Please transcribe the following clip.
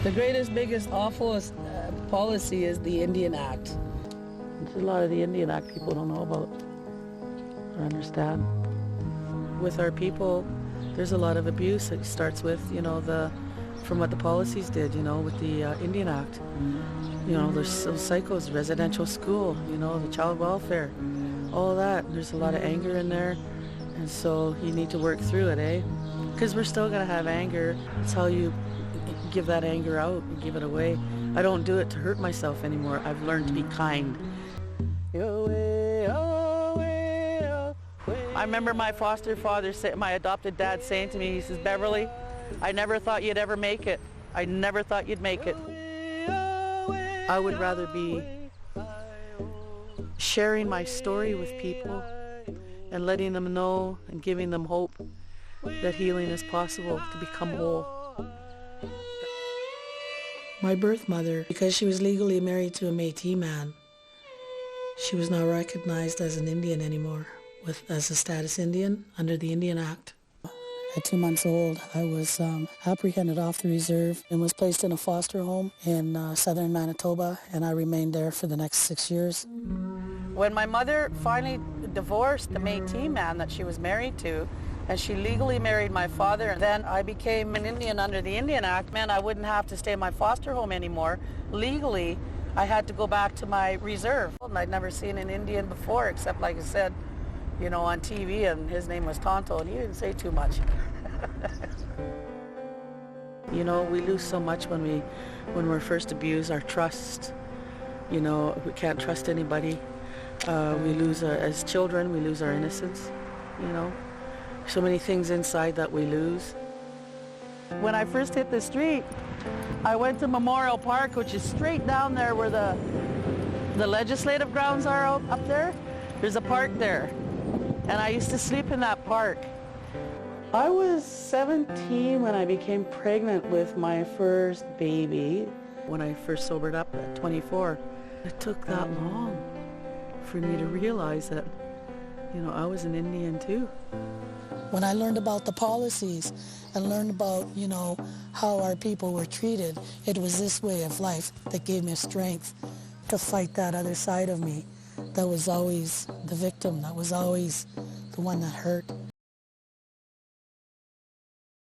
The greatest, biggest, awfulest policy is the Indian Act. There's a lot of the Indian Act people don't know about or understand. With our people, there's a lot of abuse. It starts with, from what the policies did, with the Indian Act. There's those psychos, residential school, the child welfare, all that. There's a lot of anger in there, and so you need to work through it, eh? Because we're still going to have anger. It's how you give that anger out and give it away. I don't do it to hurt myself anymore. I've learned to be kind. I remember my foster father, my adopted dad saying to me, he says, "Beverly, I never thought you'd ever make it. I never thought you'd make it." I would rather be sharing my story with people and letting them know and giving them hope that healing is possible, to become whole. My birth mother, because she was legally married to a Métis man, she was not recognized as an Indian anymore, as a status Indian under the Indian Act. At 2 months old, I was apprehended off the reserve and was placed in a foster home in southern Manitoba, and I remained there for the next 6 years. When my mother finally divorced the Métis man that she was married to, and she legally married my father, and then I became an Indian under the Indian Act, meant I wouldn't have to stay in my foster home anymore. Legally, I had to go back to my reserve. And I'd never seen an Indian before, except, like I said, on TV, and his name was Tonto, and he didn't say too much. We lose so much when we're first abused, our trust. We can't trust anybody. We lose as children, we lose our innocence, So many things inside that we lose. When I first hit the street, I went to Memorial Park, which is straight down there where the legislative grounds are up there. There's a park there. And I used to sleep in that park. I was 17 when I became pregnant with my first baby. When I first sobered up at 24, it took that long for me to realize that, I was an Indian too. When I learned about the policies and learned about, how our people were treated, it was this way of life that gave me strength to fight that other side of me that was always the victim, that was always the one that hurt.